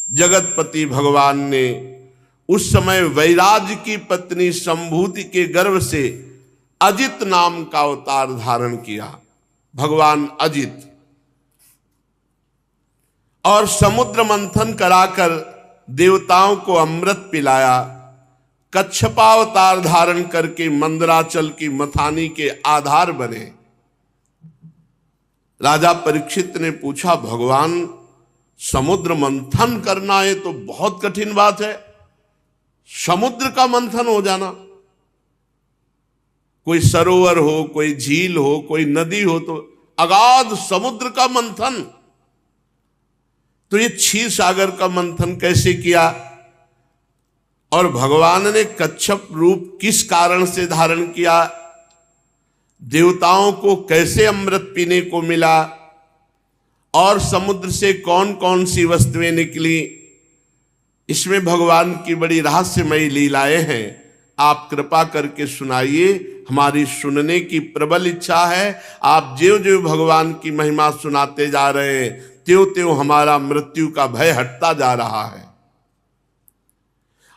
जगतपति भगवान ने उस समय वैराज की पत्नी संभूति के गर्भ से अजित नाम का अवतार धारण किया, भगवान अजित, और समुद्र मंथन कराकर देवताओं को अमृत पिलाया। कच्छपावतार धारण करके मंदराचल की मथानी के आधार बने। राजा परीक्षित ने पूछा, भगवान समुद्र मंथन करना है तो बहुत कठिन बात है, समुद्र का मंथन हो जाना, कोई सरोवर हो, कोई झील हो, कोई नदी हो, तो अगाध समुद्र का मंथन, तो ये क्षीर सागर का मंथन कैसे किया? और भगवान ने कच्छप रूप किस कारण से धारण किया? देवताओं को कैसे अमृत पीने को मिला? और समुद्र से कौन कौन सी वस्तुएं निकली? इसमें भगवान की बड़ी रहस्यमयी लीलाएं हैं। आप कृपा करके सुनाइए, हमारी सुनने की प्रबल इच्छा है। आप ज्यों ज्यों भगवान की महिमा सुनाते जा रहे हैं, त्यों त्यों हमारा मृत्यु का भय हटता जा रहा है।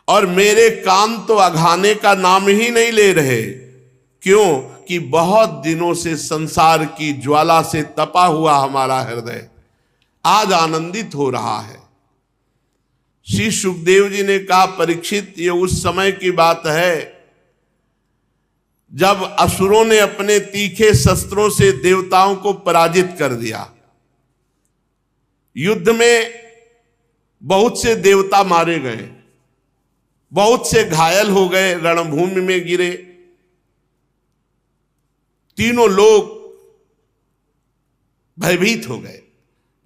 और मेरे कान तो अघाने का नाम ही नहीं ले रहे। क्यों? कि बहुत दिनों से संसार की ज्वाला से तपा हुआ हमारा हृदय आज आनंदित हो रहा है। श्री सुखदेव जी ने कहा, परीक्षित, ये उस समय की बात है जब असुरों ने अपने तीखे शस्त्रों से देवताओं को पराजित कर दिया। युद्ध में बहुत से देवता मारे गए, बहुत से घायल हो गए, रणभूमि में गिरे। तीनों लोग भयभीत हो गए।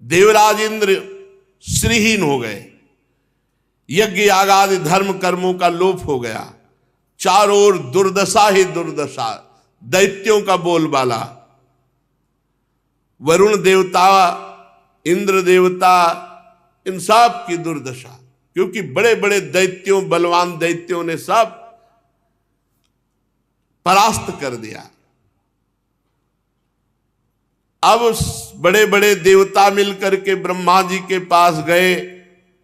देवराज इंद्र श्रीहीन हो गए। यज्ञ यागादि धर्म कर्मों का लोप हो गया। चारों ओर दुर्दशा ही दुर्दशा, दैत्यों का बोलबाला। वरुण देवता, इंद्र देवता, इन सब की दुर्दशा, क्योंकि बड़े बड़े दैत्यों, बलवान दैत्यों ने सब परास्त कर दिया। अब बड़े बड़े देवता मिलकर के ब्रह्मा जी के पास गए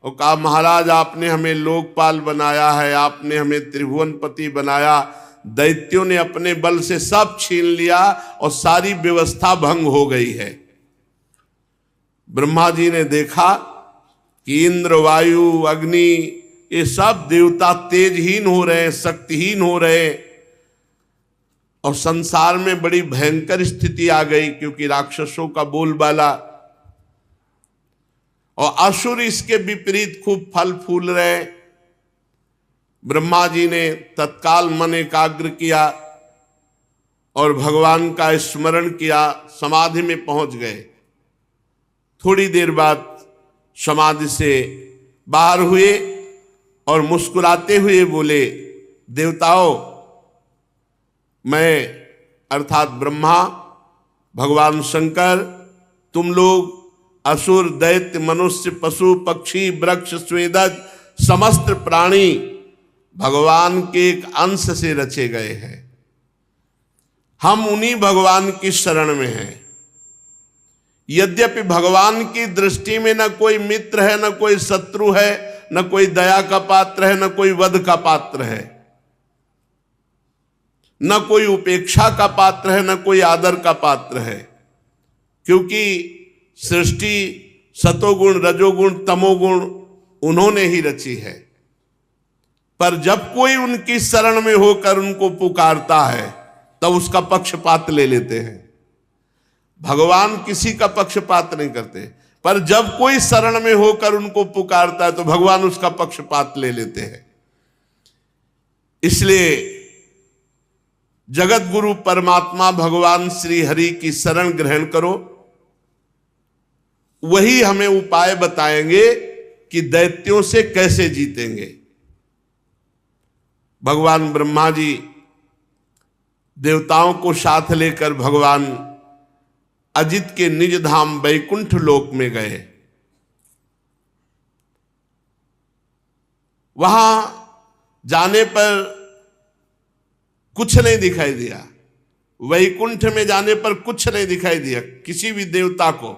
और कहा, महाराज आपने हमें लोकपाल बनाया है, आपने हमें त्रिभुवनपति बनाया, दैत्यों ने अपने बल से सब छीन लिया और सारी व्यवस्था भंग हो गई है। ब्रह्मा जी ने देखा कि इंद्र, वायु, अग्नि, ये सब देवता तेजहीन हो रहे हैं, शक्तिहीन हो रहे हैं, और संसार में बड़ी भयंकर स्थिति आ गई, क्योंकि राक्षसों का बोलबाला, और असुर इसके विपरीत खूब फल फूल रहे। ब्रह्मा जी ने तत्काल मन एकाग्र किया और भगवान का स्मरण किया, समाधि में पहुंच गए। थोड़ी देर बाद समाधि से बाहर हुए और मुस्कुराते हुए बोले, देवताओं, मैं अर्थात ब्रह्मा, भगवान शंकर, तुम लोग असुर, दैत्य, मनुष्य, पशु, पक्षी, वृक्ष, स्वेदज, समस्त प्राणी भगवान के एक अंश से रचे गए हैं। हम उन्हीं भगवान की शरण में हैं। यद्यपि भगवान की दृष्टि में न कोई मित्र है, न कोई शत्रु है, न कोई दया का पात्र है, न कोई वध का पात्र है, न कोई उपेक्षा का पात्र है, न कोई आदर का पात्र है, क्योंकि सृष्टि सतोगुण, रजोगुण, तमोगुण उन्होंने ही रची है। पर जब कोई उनकी शरण में होकर उनको पुकारता है, तब उसका पक्षपात ले लेते हैं। भगवान किसी का पक्षपात नहीं करते, पर जब कोई शरण में होकर उनको पुकारता है तो भगवान उसका पक्षपात ले लेते हैं। इसलिए जगत गुरु परमात्मा भगवान श्री हरि की शरण ग्रहण करो, वही हमें उपाय बताएंगे कि दैत्यों से कैसे जीतेंगे। भगवान ब्रह्मा जी देवताओं को साथ लेकर भगवान अजित के निज धाम वैकुंठ लोक में गए। वहां जाने पर कुछ नहीं दिखाई दिया। वैकुंठ में जाने पर कुछ नहीं दिखाई दिया किसी भी देवता को।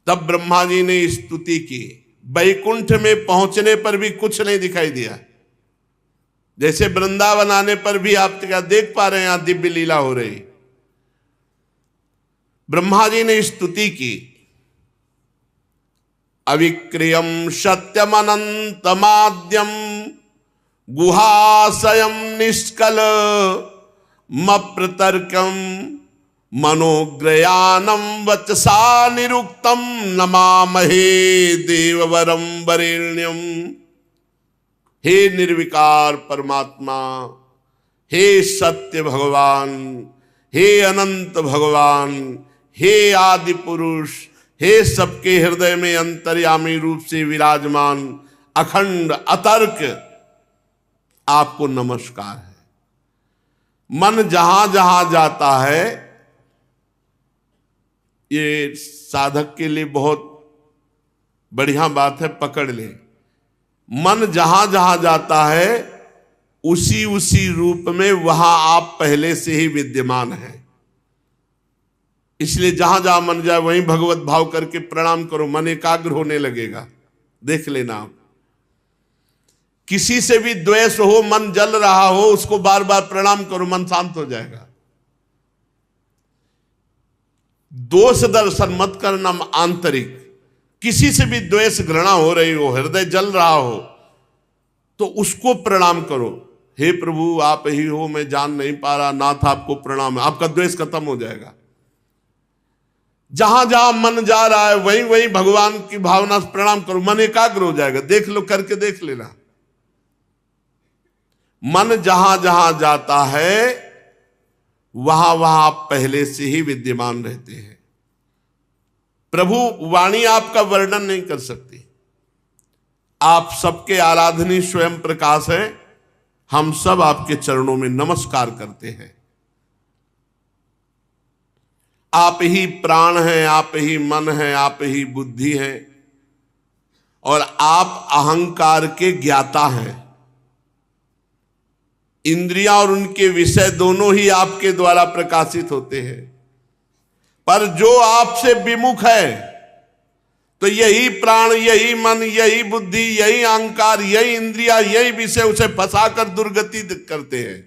तब ब्रह्मा जी ने स्तुति की। वैकुंठ में पहुंचने पर भी कुछ नहीं दिखाई दिया। जैसे वृंदावन आने पर भी आप क्या देख पा रहे हैं, यहां दिव्य लीला हो रही। ब्रह्मा जी ने स्तुति की। अविक्रियम सत्यम अनंतमाद्यम गुहाशयम निष्कल मप्रतर्कम मनोग्रयानम वचसा निरुक्तम नमामहे देववरम वरेण्यम। हे निर्विकार परमात्मा, हे सत्य भगवान, हे अनंत भगवान, हे आदि पुरुष, हे सबके हृदय में अंतर्यामी रूप से विराजमान अखंड अतर्क, आपको नमस्कार है। मन जहां जहां जाता है, ये साधक के लिए बहुत बढ़िया बात है, पकड़ ले। मन जहां जहां जाता है उसी उसी रूप में वहां आप पहले से ही विद्यमान हैं। इसलिए जहां जहां मन जाए वहीं भगवत भाव करके प्रणाम करो, मन एकाग्र होने लगेगा। देख लेना आप, किसी से भी द्वेष हो, मन जल रहा हो, उसको बार बार प्रणाम करो, मन शांत हो जाएगा। दोष दर्शन मत करना आंतरिक। किसी से भी द्वेष घृणा हो रही हो, हृदय जल रहा हो, तो उसको प्रणाम करो। हे प्रभु आप ही हो, मैं जान नहीं पा रहा, नाथ आपको प्रणाम है। आपका द्वेष खत्म हो जाएगा। जहां जहां मन जा रहा है वहीं वहीं भगवान की भावना से प्रणाम करो, मन एकाग्र हो जाएगा। देख लो, करके देख लेना। मन जहां जहां जाता है वहां वहां आप पहले से ही विद्यमान रहते हैं। प्रभु वाणी आपका वर्णन नहीं कर सकती। आप सबके आराधनीय स्वयं प्रकाश है। हम सब आपके चरणों में नमस्कार करते हैं। आप ही प्राण हैं, आप ही मन हैं, आप ही बुद्धि है, और आप अहंकार के ज्ञाता हैं। इंद्रियां और उनके विषय दोनों ही आपके द्वारा प्रकाशित होते हैं। पर जो आपसे विमुख है, तो यही प्राण, यही मन, यही बुद्धि, यही अहंकार, यही इंद्रिया, यही विषय उसे फंसाकर दुर्गति करते हैं।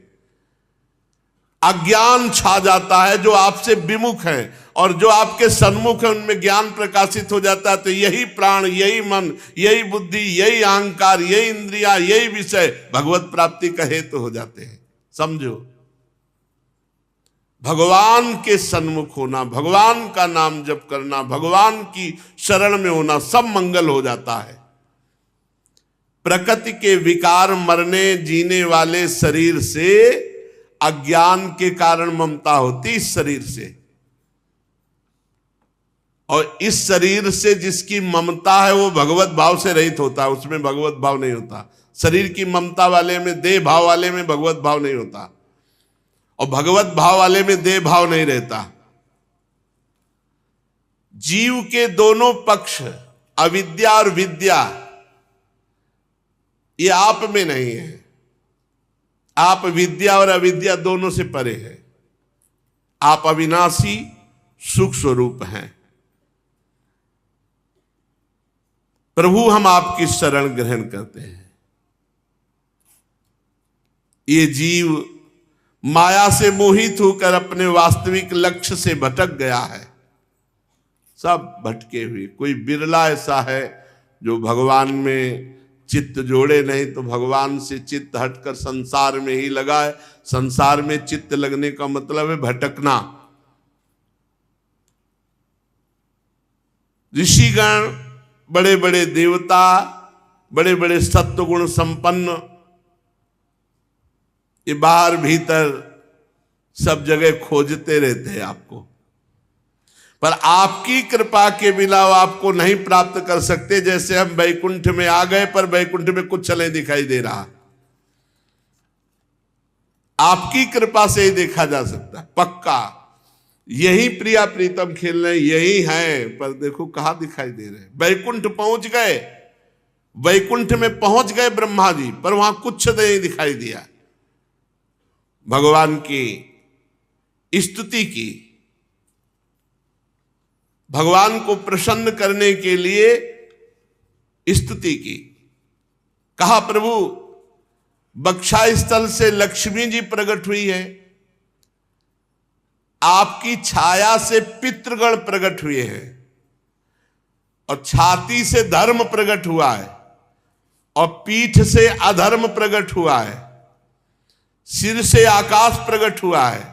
अज्ञान छा जाता है जो आपसे विमुख है, और जो आपके सन्मुख है उनमें ज्ञान प्रकाशित हो जाता है। तो यही प्राण, यही मन, यही बुद्धि, यही अहंकार, यही इंद्रिया, यही विषय भगवत प्राप्ति का हेतु हो जाते हैं। समझो, भगवान के सन्मुख होना, भगवान का नाम जप करना, भगवान की शरण में होना, सब मंगल हो जाता है। प्रकृति के विकार मरने जीने वाले शरीर से अज्ञान के कारण ममता होती, इस शरीर से। और इस शरीर से जिसकी ममता है वो भगवत भाव से रहित होता है, उसमें भगवत भाव नहीं होता। शरीर की ममता वाले में, देह भाव वाले में भगवत भाव नहीं होता, और भगवत भाव वाले में देह भाव नहीं रहता। जीव के दोनों पक्ष, अविद्या और विद्या, ये आप में नहीं है। आप विद्या और अविद्या दोनों से परे है। आप अविनाशी सुख स्वरूप हैं। प्रभु हम आपकी शरण ग्रहण करते हैं। ये जीव माया से मोहित होकर अपने वास्तविक लक्ष्य से भटक गया है। सब भटके हुए, कोई बिरला ऐसा है जो भगवान में चित्त जोड़े नहीं, तो भगवान से चित्त हटकर संसार में ही लगा है। संसार में चित्त लगने का मतलब है भटकना। ऋषिगण, बड़े बड़े देवता, बड़े बड़े सत्वगुण संपन्न, ये बाहर भीतर सब जगह खोजते रहते हैं आपको, पर आपकी कृपा के बिना वो आपको नहीं प्राप्त कर सकते। जैसे हम वैकुंठ में आ गए, पर वैकुंठ में कुछ नहीं दिखाई दे रहा। आपकी कृपा से ही देखा जा सकता है पक्का। यही प्रिया प्रीतम खेल रहे, यही है, पर देखो कहां दिखाई दे रहे। वैकुंठ पहुंच गए, वैकुंठ में पहुंच गए ब्रह्मा जी, पर वहां कुछ नहीं दिखाई दिया। भगवान की स्तुति की, भगवान को प्रसन्न करने के लिए स्तुति की। कहा प्रभु बक्षा स्थल से लक्ष्मी जी प्रकट हुई है, आपकी छाया से पितृगण प्रकट हुए हैं, और छाती से धर्म प्रकट हुआ है, और पीठ से अधर्म प्रकट हुआ है, सिर से आकाश प्रकट हुआ है,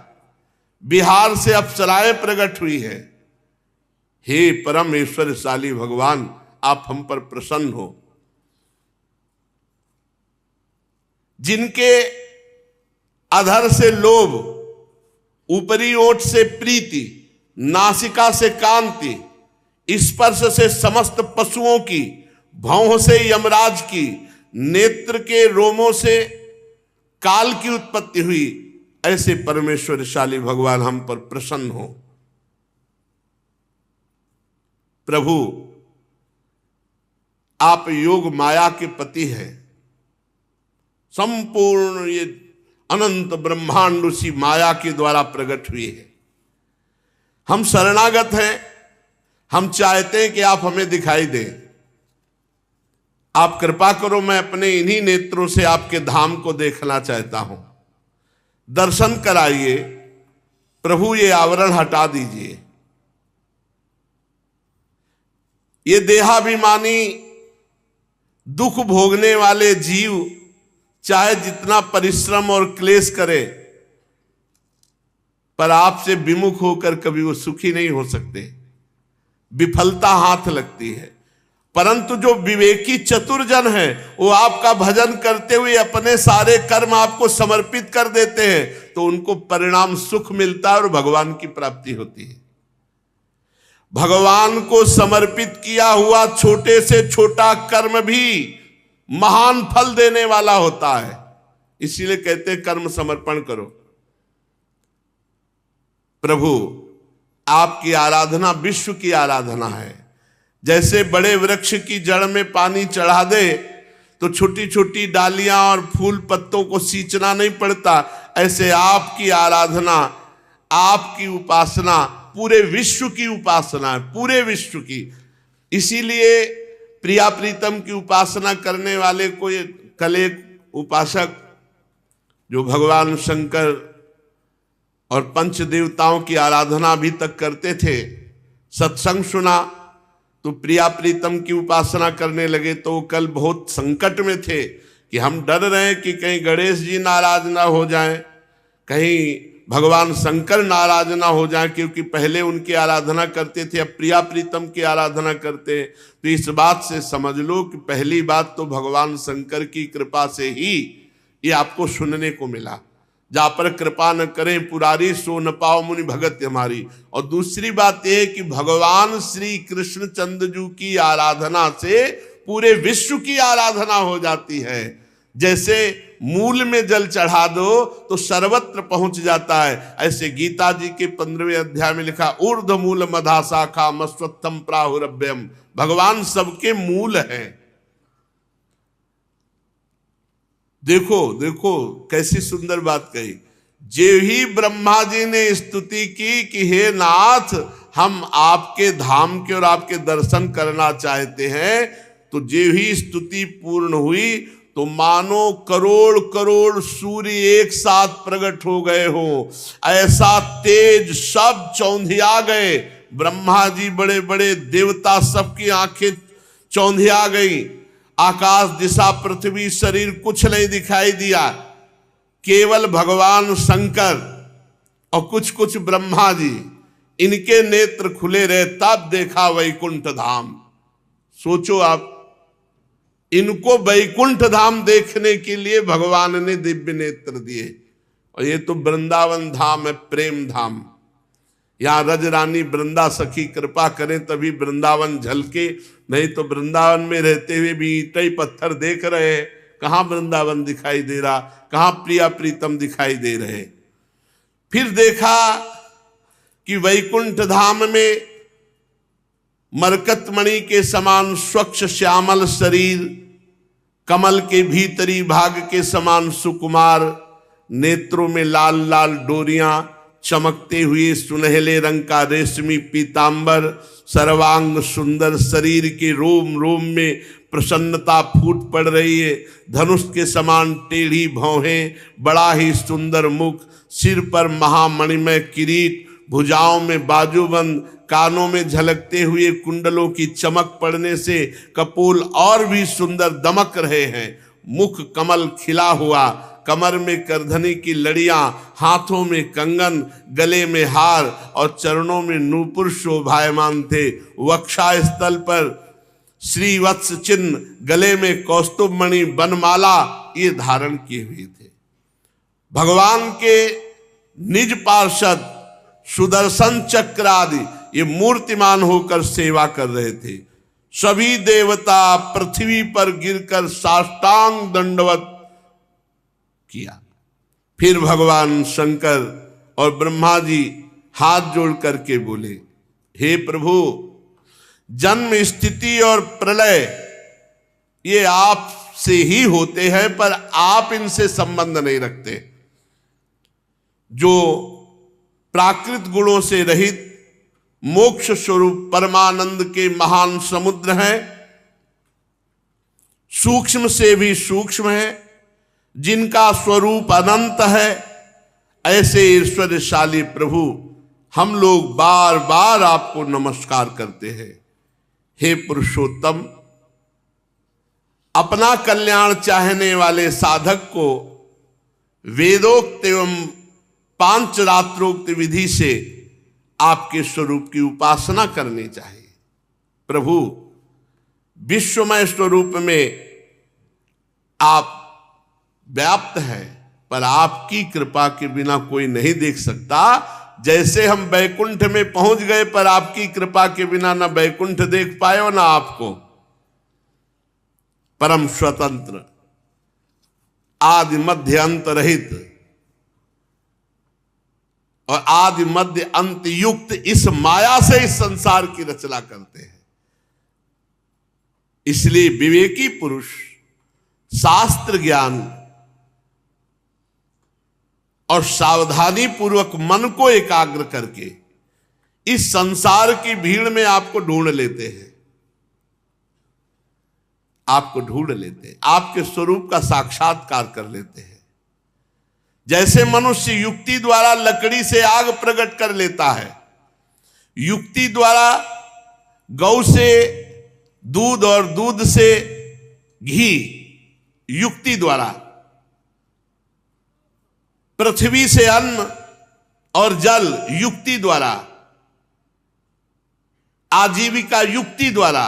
बिहार से अप्सराएं प्रकट हुई है। हे परम ऐश्वर्यशाली भगवान, आप हम पर प्रसन्न हो। जिनके अधर से लोभ, ऊपरी ओठ से प्रीति, नासिका से कांति, स्पर्श से समस्त पशुओं की, भौं से यमराज की, नेत्र के रोमों से काल की उत्पत्ति हुई, ऐसे परमेश्वरशाली भगवान हम पर प्रसन्न हो। प्रभु आप योग माया के पति हैं, संपूर्ण ये अनंत ब्रह्मांड उसी माया के द्वारा प्रकट हुए हैं। हम शरणागत हैं, हम चाहते हैं कि आप हमें दिखाई दें। आप कृपा करो, मैं अपने इन्हीं नेत्रों से आपके धाम को देखना चाहता हूं। दर्शन कराइए प्रभु, ये आवरण हटा दीजिए। ये देहाभिमानी दुख भोगने वाले जीव चाहे जितना परिश्रम और क्लेश करे, पर आपसे विमुख होकर कभी वो सुखी नहीं हो सकते, विफलता हाथ लगती है। परंतु जो विवेकी चतुर जन है, वो आपका भजन करते हुए अपने सारे कर्म आपको समर्पित कर देते हैं, तो उनको परिणाम सुख मिलता है और भगवान की प्राप्ति होती है। भगवान को समर्पित किया हुआ छोटे से छोटा कर्म भी महान फल देने वाला होता है। इसीलिए कहते हैं कर्म समर्पण करो। प्रभु आपकी आराधना विश्व की आराधना है। जैसे बड़े वृक्ष की जड़ में पानी चढ़ा दे तो छोटी छोटी डालियां और फूल पत्तों को सींचना नहीं पड़ता, ऐसे आपकी आराधना, आपकी उपासना पूरे विश्व की उपासना है, पूरे विश्व की। इसीलिए प्रिया प्रीतम की उपासना करने वाले को कल एक उपासक जो भगवान शंकर और पंच देवताओं की आराधना अभी तक करते थे, सत्संग सुना तो प्रिया प्रीतम की उपासना करने लगे। तो वो कल बहुत संकट में थे कि हम डर रहे हैं कि कहीं गणेश जी नाराज ना हो जाएं, कहीं भगवान शंकर नाराज ना हो जाएं, क्योंकि पहले उनकी आराधना करते थे, अब प्रिया प्रीतम की आराधना करते हैं। तो इस बात से समझ लो कि पहली बात तो भगवान शंकर की कृपा से ही ये आपको सुनने को मिला। जा पर कृपा न करें पुरारी, सो न पाओ मुनि भगत हमारी। और दूसरी बात यह है कि भगवान श्री कृष्ण चंद्र की आराधना से पूरे विश्व की आराधना हो जाती है। जैसे मूल में जल चढ़ा दो तो सर्वत्र पहुंच जाता है, ऐसे गीता जी के 15वें अध्याय में लिखा ऊर्ध्व मूल मधा शाखा मस्वत्थम प्राहुरभ्यम। भगवान सबके मूल हैं। देखो देखो कैसी सुंदर बात कही। जे ही ब्रह्मा जी ने स्तुति की कि हे नाथ, हम आपके धाम के और आपके दर्शन करना चाहते हैं, तो जे ही स्तुति पूर्ण हुई तो मानो करोड़ करोड़ सूर्य एक साथ प्रकट हो गए हो। ऐसा तेज सब चौंधिया गए। ब्रह्मा जी बड़े बड़े देवता, सबकी आंखें चौंधिया गई। आकाश दिशा पृथ्वी शरीर कुछ नहीं दिखाई दिया, केवल भगवान शंकर और कुछ कुछ ब्रह्मा जी, इनके नेत्र खुले रहे, तब देखा वैकुंठ धाम। सोचो आप, इनको वैकुंठ धाम देखने के लिए भगवान ने दिव्य नेत्र दिए। और ये तो वृंदावन धाम है, प्रेम धाम। यहाँ रज रानी वृंदा सखी कृपा करें तभी वृंदावन झलके, नहीं तो वृंदावन में रहते हुए भी ईंटें पत्थर देख रहे, कहाँ वृंदावन दिखाई दे रहा, कहाँ प्रिया प्रीतम दिखाई दे रहे। फिर देखा कि वैकुंठ धाम में मरकतमणि के समान स्वच्छ श्यामल शरीर, कमल के भीतरी भाग के समान सुकुमार, नेत्रों में लाल लाल डोरियां, चमकते हुए सुनहले रंग का रेशमी पीतांबर, सर्वांग सुंदर, शरीर के रोम रोम में प्रसन्नता फूट पड़ रही है। धनुष के समान टेढ़ी भौहें, बड़ा ही सुंदर मुख, सिर पर महामणिमय किरीट, भुजाओं में बाजूबंद, कानों में झलकते हुए कुंडलों की चमक पड़ने से कपोल और भी सुंदर दमक रहे हैं। मुख कमल खिला हुआ, कमर में करधनी की लड़ियां, हाथों में कंगन, गले में हार और चरणों में नूपुर शोभायमान थे। वक्षा स्थल पर श्रीवत्स चिन्ह, गले में कौस्तुभ मणि बनमाला ये धारण किए हुए थे। भगवान के निज पार्षद सुदर्शन चक्र आदि ये मूर्तिमान होकर सेवा कर रहे थे। सभी देवता पृथ्वी पर गिरकर साष्टांग दंडवत किया। फिर भगवान शंकर और ब्रह्मा जी हाथ जोड़ करके बोले, हे प्रभु, जन्म, स्थिति और प्रलय ये आपसे ही होते हैं, पर आप इनसे संबंध नहीं रखते। जो प्राकृत गुणों से रहित मोक्ष स्वरूप परमानंद के महान समुद्र हैं, सूक्ष्म से भी सूक्ष्म है, जिनका स्वरूप अनंत है, ऐसे ईश्वरशाली प्रभु हम लोग बार बार आपको नमस्कार करते हैं। हे पुरुषोत्तम, अपना कल्याण चाहने वाले साधक को वेदोक्त एवं पांचरात्रोक्त विधि से आपके स्वरूप की उपासना करनी चाहिए। प्रभु, विश्वमय स्वरूप में आप व्याप्त हैं, पर आपकी कृपा के बिना कोई नहीं देख सकता। जैसे हम बैकुंठ में पहुंच गए, पर आपकी कृपा के बिना ना बैकुंठ देख पाए और ना आपको। परम स्वतंत्र, आदि मध्य अंत रहित और आदि मध्य अंत युक्त इस माया से इस संसार की रचना करते हैं। इसलिए विवेकी पुरुष शास्त्र ज्ञान और सावधानी पूर्वक मन को एकाग्र करके इस संसार की भीड़ में आपको ढूंढ लेते हैं, आपको ढूंढ लेते हैं, आपके स्वरूप का साक्षात्कार कर लेते हैं। जैसे मनुष्य युक्ति द्वारा लकड़ी से आग प्रकट कर लेता है, युक्ति द्वारा गौ से दूध और दूध से घी, युक्ति द्वारा पृथ्वी से अन्न और जल, युक्ति द्वारा आजीविका, युक्ति द्वारा,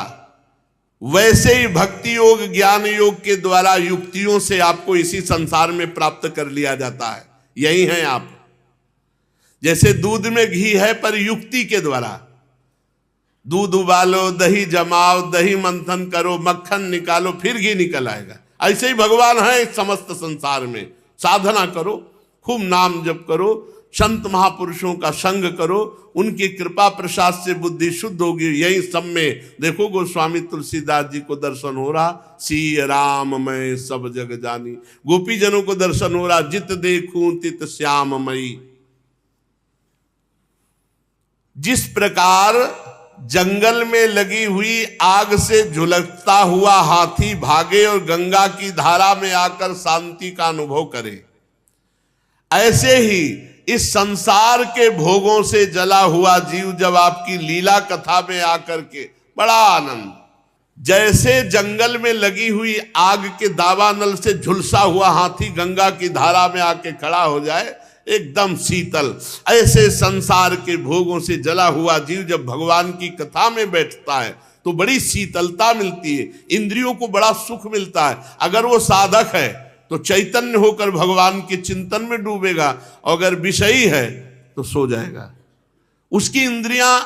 वैसे ही भक्ति योग, ज्ञान योग के द्वारा युक्तियों से आपको इसी संसार में प्राप्त कर लिया जाता है। यही हैं आप। जैसे दूध में घी है, पर युक्ति के द्वारा दूध उबालो, दही जमाओ, दही मंथन करो, मक्खन निकालो, फिर घी निकल आएगा। ऐसे ही भगवान है इस समस्त संसार में। साधना करो, खूब नाम जप करो, संत महापुरुषों का संग करो, उनकी कृपा प्रसाद से बुद्धि शुद्ध होगी। यही सब में देखो, गोस्वामी तुलसीदास जी को दर्शन हो रहा, सी राम मैं सब जग जानी। गोपी जनों को दर्शन हो रहा, जित देखूं तित श्याम मई। जिस प्रकार जंगल में लगी हुई आग से झुलसता हुआ हाथी भागे और गंगा की धारा में आकर शांति का अनुभव करे, ऐसे ही इस संसार के भोगों से जला हुआ जीव जब आपकी लीला कथा में आकर के बड़ा आनंद, जैसे जंगल में लगी हुई आग के दावानल से झुलसा हुआ हाथी गंगा की धारा में आके खड़ा हो जाए, एकदम शीतल, ऐसे संसार के भोगों से जला हुआ जीव जब भगवान की कथा में बैठता है तो बड़ी शीतलता मिलती है, इंद्रियों को बड़ा सुख मिलता है। अगर वो साधक है तो चैतन्य होकर भगवान के चिंतन में डूबेगा, और अगर विषयी है तो सो जाएगा, उसकी इंद्रियां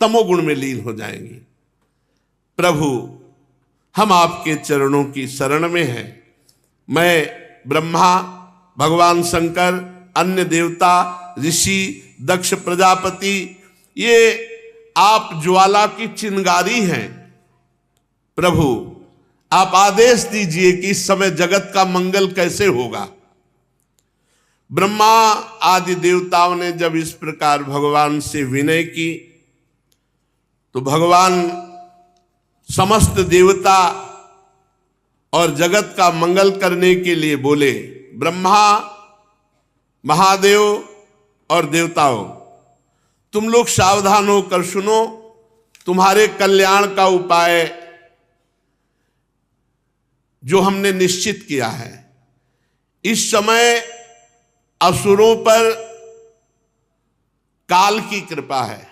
तमोगुण में लीन हो जाएंगी। प्रभु, हम आपके चरणों की शरण में हैं। मैं, ब्रह्मा, भगवान शंकर, अन्य देवता, ऋषि, दक्ष प्रजापति, ये आप ज्वाला की चिंगारी हैं। प्रभु, आप आदेश दीजिए कि इस समय जगत का मंगल कैसे होगा। ब्रह्मा आदि देवताओं ने जब इस प्रकार भगवान से विनय की तो भगवान समस्त देवता और जगत का मंगल करने के लिए बोले, ब्रह्मा, महादेव और देवताओं, तुम लोग सावधान होकर सुनो, तुम्हारे कल्याण का उपाय जो हमने निश्चित किया है। इस समय असुरों पर काल की कृपा है,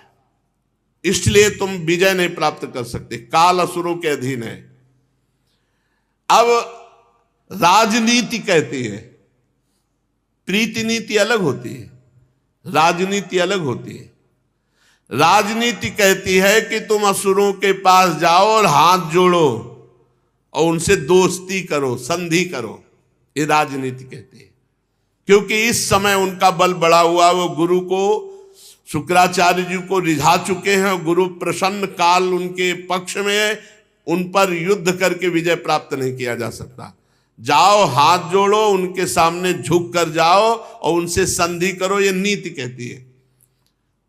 इसलिए तुम विजय नहीं प्राप्त कर सकते। काल असुरों के अधीन है। अब राजनीति कहती है, प्रीति नीति अलग होती है, राजनीति अलग होती है। राजनीति कहती है कि तुम असुरों के पास जाओ और हाथ जोड़ो और उनसे दोस्ती करो, संधि करो, ये राजनीति कहती है। क्योंकि इस समय उनका बल बढ़ा हुआ, वो गुरु को, शुक्राचार्य जी को रिझा चुके हैं। गुरु प्रसन्न, काल उनके पक्ष में है, उन पर युद्ध करके विजय प्राप्त नहीं किया जा सकता। जाओ, हाथ जोड़ो, उनके सामने झुक कर जाओ और उनसे संधि करो, ये नीति कहती है।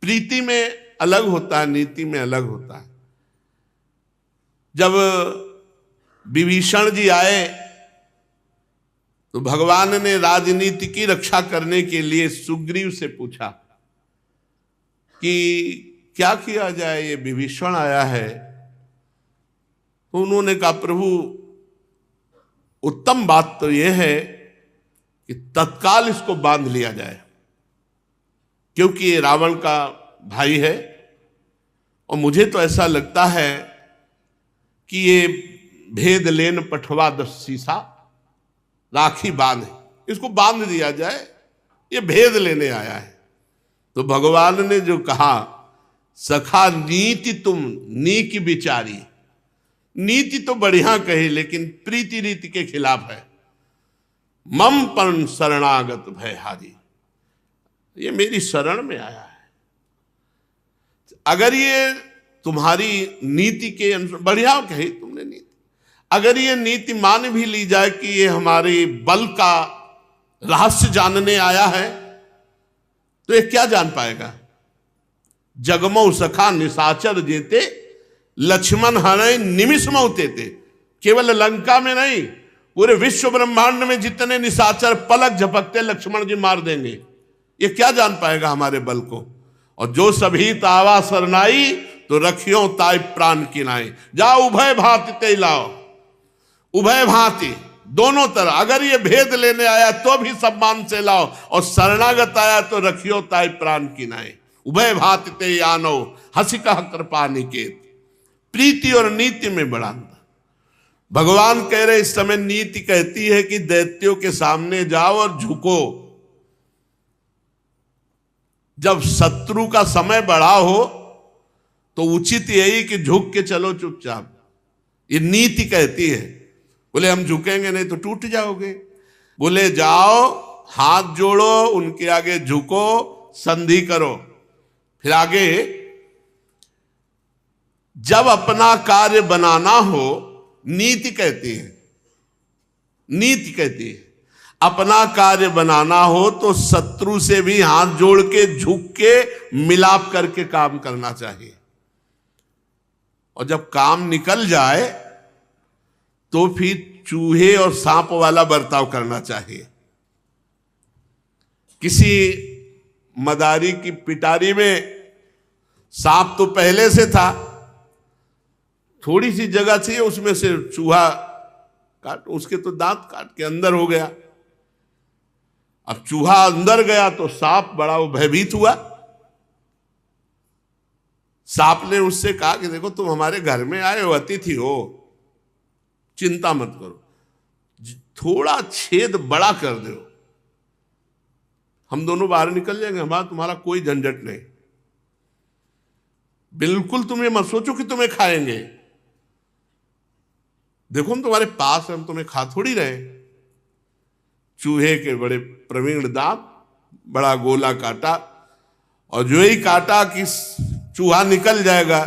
प्रीति में अलग होता है, नीति में अलग होता है। जब विभीषण जी आए तो भगवान ने राजनीति की रक्षा करने के लिए सुग्रीव से पूछा कि क्या किया जाए, ये विभीषण आया है। तो उन्होंने कहा, प्रभु उत्तम बात तो यह है कि तत्काल इसको बांध लिया जाए, क्योंकि ये रावण का भाई है और मुझे तो ऐसा लगता है कि ये भेद लेन पठवा दस सीसा राखी बांध, इसको बांध दिया जाए, ये भेद लेने आया है। तो भगवान ने जो कहा, सखा नीति तुम नीक विचारी, नीति तो बढ़िया कही लेकिन प्रीति रीति के खिलाफ है। मम पण शरणागत भयहारी, ये मेरी शरण में आया है। अगर ये तुम्हारी नीति के अनुसार, बढ़िया कही तुमने नीति, अगर ये नीति मान भी ली जाए कि ये हमारे बल का रहस्य जानने आया है, तो ये क्या जान पाएगा। जगमौ सखा निशाचर जेते, लक्ष्मण हरे निमिष मौते थे। केवल लंका में नहीं, पूरे विश्व ब्रह्मांड में जितने निशाचर पलक झपकते लक्ष्मण जी मार देंगे। ये क्या जान पाएगा हमारे बल को। और जो सभी तावा सरनाई, तो रखियो ताई प्राण किनाई। जाओ उभय भांति ते लाओ, उभय भांति दोनों तरह। अगर ये भेद लेने आया तो भी सम्मान से लाओ, और शरणागत आया तो रखियो ताई प्राण किनाए। उभय भांति ते आनो, हंसी कह कृपा निकेत। प्रीति और नीति में बड़ा अंतर। भगवान कह रहे इस समय नीति कहती है कि दैत्यों के सामने जाओ और झुको। जब शत्रु का समय बढ़ा हो तो उचित यही कि झुक के चलो चुपचाप, ये नीति कहती है। बोले हम झुकेंगे नहीं तो टूट जाओगे। बोले जाओ, हाथ जोड़ो, उनके आगे झुको, संधि करो। फिर आगे, जब अपना कार्य बनाना हो, नीति कहती है, नीति कहती है अपना कार्य बनाना हो तो शत्रु से भी हाथ जोड़ के, झुक के, मिलाप करके काम करना चाहिए। और जब काम निकल जाए तो फिर चूहे और सांप वाला बर्ताव करना चाहिए। किसी मदारी की पिटारी में सांप तो पहले से था, थोड़ी सी जगह थी, उसमें से चूहा काट, उसके तो दांत काट के अंदर हो गया। अब चूहा अंदर गया तो सांप बड़ा वो भयभीत हुआ। सांप ने उससे कहा कि देखो तुम हमारे घर में आए हो, अतिथि हो, चिंता मत करो, थोड़ा छेद बड़ा कर दो, हम दोनों बाहर निकल जाएंगे, हमारा तुम्हारा कोई झंझट नहीं। बिल्कुल तुम ये मत सोचो कि तुम्हें खाएंगे, देखो हम तुम्हारे पास हैं, हम तुम्हें खा थोड़ी रहे। चूहे के बड़े प्रवीण दांत, बड़ा गोला काटा, और जो ही काटा कि चूहा निकल जाएगा,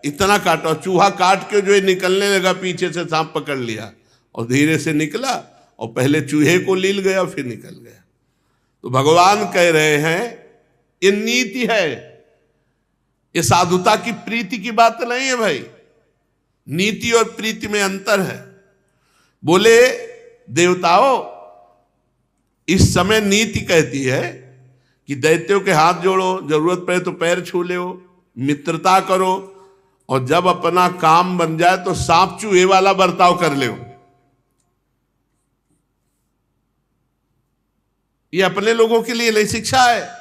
इतना काटा, चूहा काट के जो ही निकलने लगा, पीछे से सांप पकड़ लिया और धीरे से निकला और पहले चूहे को लील गया फिर निकल गया। तो भगवान कह रहे हैं ये नीति है, ये साधुता की प्रीति की बात नहीं है भाई। नीति और प्रीति में अंतर है। बोले देवताओं, इस समय नीति कहती है कि दैत्यों के हाथ जोड़ो, जरूरत पड़े तो पैर छू लो, मित्रता करो, और जब अपना काम बन जाए तो सांप चूहे वाला बर्ताव कर लो। ये अपने लोगों के लिए नहीं शिक्षा है।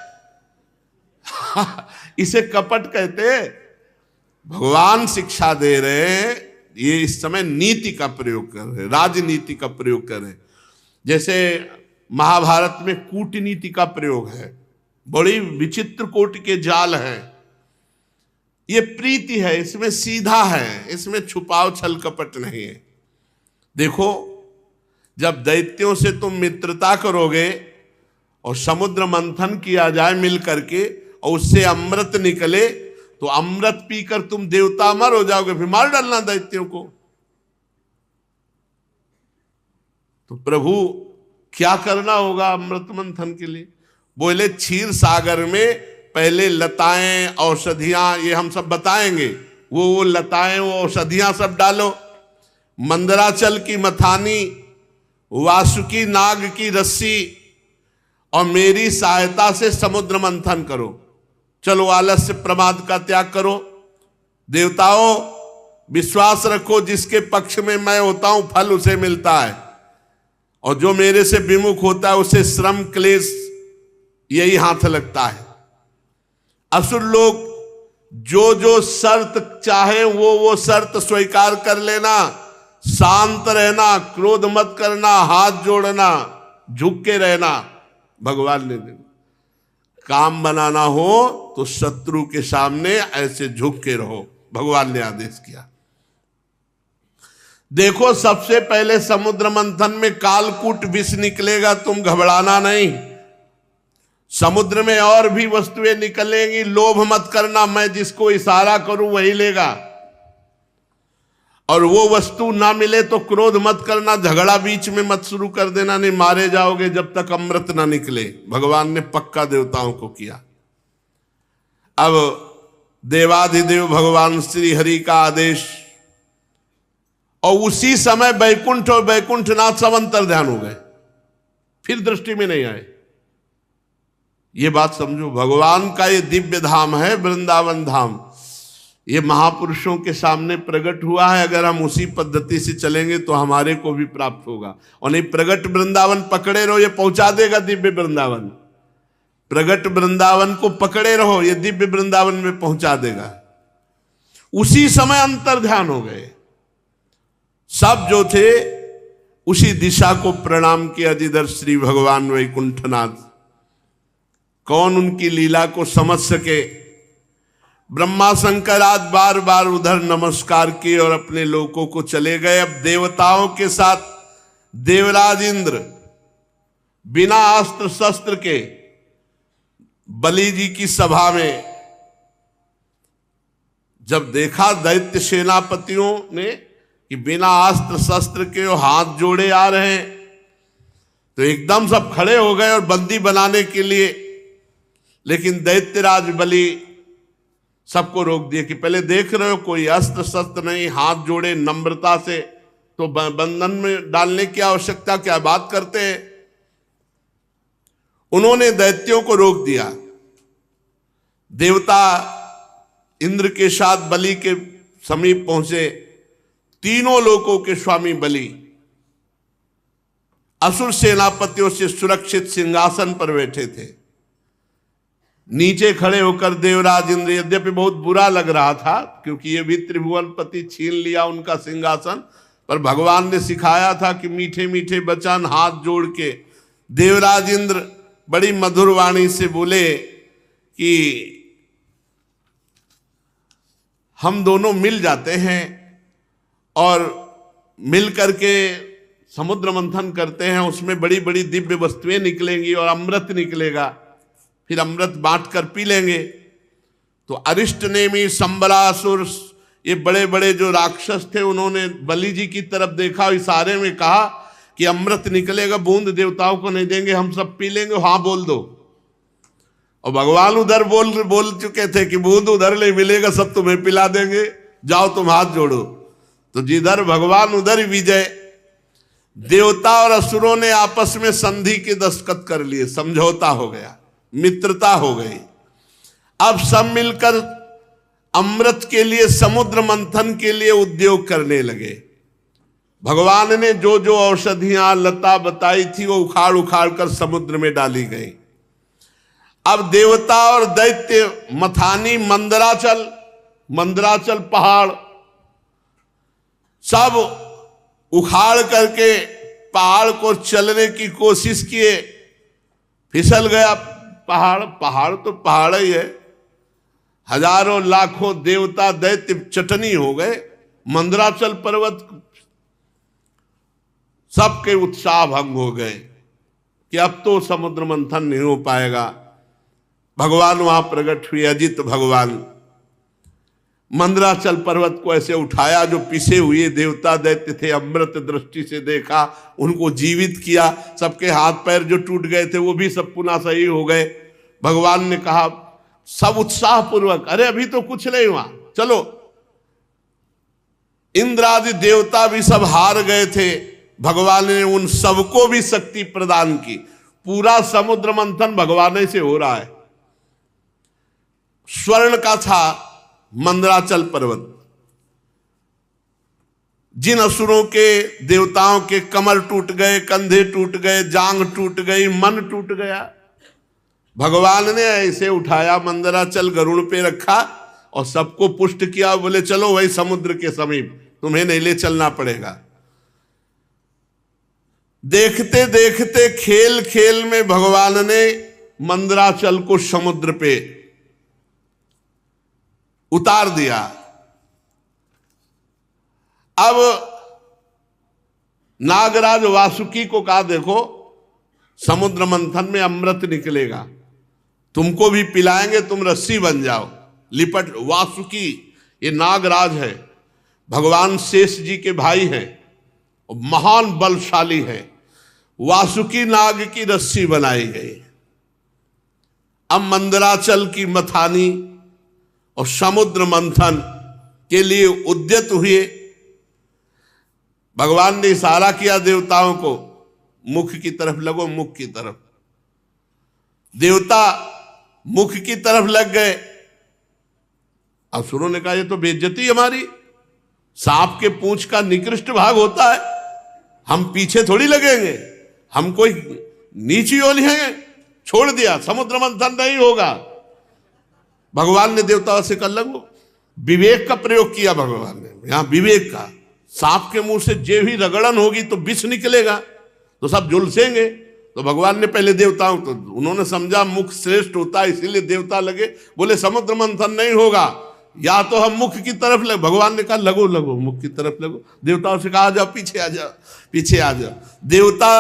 इसे कपट कहते। भगवान शिक्षा दे रहे हैं, ये इस समय नीति का प्रयोग कर रहे हैं, राजनीति का प्रयोग कर रहे हैं। जैसे महाभारत में कूटनीति का प्रयोग है, बड़ी विचित्र कोटि के जाल हैं। ये प्रीति है, इसमें सीधा है, इसमें छुपाव छल कपट नहीं है। देखो, जब दैत्यों से तुम मित्रता करोगे और समुद्र मंथन किया जाए मिल करके और उससे अमृत निकले, तो अमृत पीकर तुम देवता अमर हो जाओगे, फिर मार डालना दैत्यों को। तो प्रभु क्या करना होगा अमृत मंथन के लिए? बोले क्षीर सागर में पहले लताएं, औषधियां, ये हम सब बताएंगे, वो लताएं, वो औषधियां सब डालो, मंदराचल की मथानी, वासुकी नाग की रस्सी, और मेरी सहायता से समुद्र मंथन करो। चलो, आलस्य प्रमाद का त्याग करो। देवताओं, विश्वास रखो, जिसके पक्ष में मैं होता हूं फल उसे मिलता है, और जो मेरे से विमुख होता है उसे श्रम क्लेश यही हाथ लगता है। असुर लोग जो जो शर्त चाहे वो शर्त स्वीकार कर लेना, शांत रहना, क्रोध मत करना, हाथ जोड़ना, झुक के रहना। भगवान ने काम बनाना हो तो शत्रु के सामने ऐसे झुक के रहो, भगवान ने आदेश किया। देखो, सबसे पहले समुद्र मंथन में कालकूट विष निकलेगा, तुम घबराना नहीं। समुद्र में और भी वस्तुएं निकलेंगी, लोभ मत करना, मैं जिसको इशारा करूं वही लेगा। और वो वस्तु ना मिले तो क्रोध मत करना, झगड़ा बीच में मत शुरू कर देना, नहीं मारे जाओगे जब तक अमृत ना निकले। भगवान ने पक्का देवताओं को किया। अब देवाधिदेव भगवान श्री हरि का आदेश, और उसी समय बैकुंठ और बैकुंठनाथ सब अंतर ध्यान हो गए, फिर दृष्टि में नहीं आए। ये बात समझो, भगवान का ये दिव्य धाम है वृंदावन धाम, ये महापुरुषों के सामने प्रकट हुआ है। अगर हम उसी पद्धति से चलेंगे तो हमारे को भी प्राप्त होगा। और नहीं, प्रगट वृंदावन पकड़े रहो, ये पहुंचा देगा दिव्य वृंदावन। प्रगट वृंदावन को पकड़े रहो, ये दिव्य वृंदावन में पहुंचा देगा। उसी समय अंतर ध्यान हो गए। सब जो थे उसी दिशा को प्रणाम किया जिधर श्री भगवान वैकुंठनाथ। कौन उनकी लीला को समझ सके? ब्रह्मा शंकर आज बार बार उधर नमस्कार किए और अपने लोकों को चले गए। अब देवताओं के साथ देवराज इंद्र बिना अस्त्र शस्त्र के बलि जी की सभा में जब देखा दैत्य सेनापतियों ने कि बिना अस्त्र शस्त्र के वो हाथ जोड़े आ रहे हैं, तो एकदम सब खड़े हो गए और बंदी बनाने के लिए। लेकिन दैत्यराज बलि सबको रोक दिया कि पहले देख रहे हो कोई अस्त्र शस्त्र नहीं, हाथ जोड़े नम्रता से, तो बंधन में डालने की आवश्यकता, क्या बात करते हैं। उन्होंने दैत्यों को रोक दिया। देवता इंद्र के साथ बलि के समीप पहुंचे। तीनों लोकों के स्वामी बलि असुर सेनापतियों से सुरक्षित सिंहासन पर बैठे थे। नीचे खड़े होकर देवराज इंद्र, यद्यपि बहुत बुरा लग रहा था क्योंकि ये भी त्रिभुवनपति छीन लिया उनका सिंहासन, पर भगवान ने सिखाया था कि मीठे मीठे वचन हाथ जोड़ के देवराज इंद्र बड़ी मधुर वाणी से बोले कि हम दोनों मिल जाते हैं और मिल करके समुद्र मंथन करते हैं, उसमें बड़ी बड़ी दिव्य वस्तुएं निकलेंगी और अमृत निकलेगा, फिर अमृत बांट कर पी लेंगे। तो अरिष्ट नेमी, संबरासुर, ये बड़े बड़े जो राक्षस थे, उन्होंने बलि जी की तरफ देखा, इशारे में कहा कि अमृत निकलेगा, बूंद देवताओं को नहीं देंगे, हम सब पी लेंगे, हाँ बोल दो। और भगवान उधर बोल चुके थे कि बूंद उधर नहीं मिलेगा, सब तुम्हें पिला देंगे, जाओ तुम हाथ जोड़ो। तो जिधर भगवान उधर ही विजय। देवता और असुरों ने आपस में संधि के दस्तखत कर लिए, समझौता हो गया, मित्रता हो गई। अब सब मिलकर अमृत के लिए, समुद्र मंथन के लिए उद्योग करने लगे। भगवान ने जो जो औषधियां लता बताई थी वो उखाड़ उखाड़ कर समुद्र में डाली गई। अब देवता और दैत्य मथानी, मंदराचल पहाड़ सब उखाड़ करके पहाड़ को चलने की कोशिश किए, फिसल गया पहाड़। पहाड़ तो पहाड़ ही है, हजारों लाखों देवता दैत्य चटनी हो गए। मंदराचल पर्वत सबके उत्साह भंग हो गए कि अब तो समुद्र मंथन नहीं हो पाएगा। भगवान वहां प्रकट हुए, अजित भगवान। मंदराचल पर्वत को ऐसे उठाया, जो पिसे हुए देवता दैत्य थे, अमृत दृष्टि से देखा, उनको जीवित किया। सबके हाथ पैर जो टूट गए थे वो भी सब पुनः सही हो गए। भगवान ने कहा सब उत्साह पूर्वक, अरे अभी तो कुछ नहीं हुआ, चलो। इंद्र आदि देवता भी सब हार गए थे, भगवान ने उन सबको भी शक्ति प्रदान की। पूरा समुद्र मंथन भगवान ही से हो रहा है। स्वर्ण का था मंदराचल पर्वत। जिन असुरों के, देवताओं के कमर टूट गए, कंधे टूट गए, जांग टूट गई, मन टूट गया, भगवान ने ऐसे उठाया, मंदराचल गरुड़ पे रखा और सबको पुष्ट किया। बोले चलो वही समुद्र के समीप, तुम्हें नहीं ले चलना पड़ेगा। देखते देखते खेल खेल में भगवान ने मंदराचल को समुद्र पे उतार दिया। अब नागराज वासुकी को कहा, देखो समुद्र मंथन में अमृत निकलेगा, तुमको भी पिलाएंगे, तुम रस्सी बन जाओ, लिपट। वासुकी ये नागराज है, भगवान शेष जी के भाई हैं, महान बलशाली है। वासुकी नाग की रस्सी बनाई गई। अब मंदराचल की मथानी और समुद्र मंथन के लिए उद्यत हुए। भगवान ने इशारा किया देवताओं को, मुख की तरफ लगो, मुख की तरफ। देवता मुख की तरफ लग गए। असुरों ने कहा ये तो बेइज्जती हमारी, सांप के पूंछ का निकृष्ट भाग होता है, हम पीछे थोड़ी लगेंगे, हम कोई नीची ओली हैं। छोड़ दिया, समुद्र मंथन नहीं होगा। भगवान ने देवताओं से कर लगो, विवेक का प्रयोग किया भगवान ने, यहां विवेक का। सांप के मुंह से जे भी रगड़न होगी तो विष निकलेगा, तो सब झुलसेंगे। तो भगवान ने पहले देवताओं, तो उन्होंने समझा मुख श्रेष्ठ होता है, इसीलिए देवता लगे। बोले समुद्र मंथन नहीं होगा, या तो हम मुख की तरफ लगे। भगवान ने कहा लगो लगो, मुख की तरफ लगो। देवताओं से कहा आ जाओ, पीछे आ जाओ, पीछे आ जाओ। देवता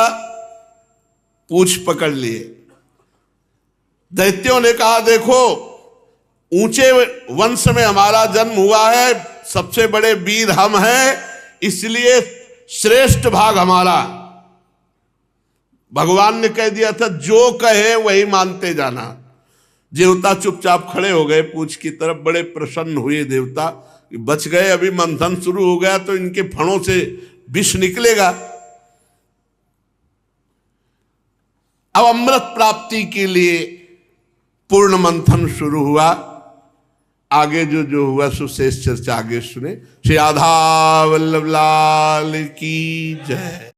पूंछ पकड़ लिए। दैत्यों ने कहा देखो, ऊंचे वंश में हमारा जन्म हुआ है, सबसे बड़े वीर हम हैं, इसलिए श्रेष्ठ भाग हमारा। भगवान ने कह दिया था जो कहे वही मानते जाना। देवता चुपचाप खड़े हो गए पूंछ की तरफ, बड़े प्रसन्न हुए देवता, बच गए। अभी मंथन शुरू हो गया तो इनके फणों से विष निकलेगा। अब अमृत प्राप्ति के लिए पूर्ण मंथन शुरू हुआ। आगे जो हुआ सो शेष चर्चा आगे सुने। श्री राधा वल्लभ लाल की जय।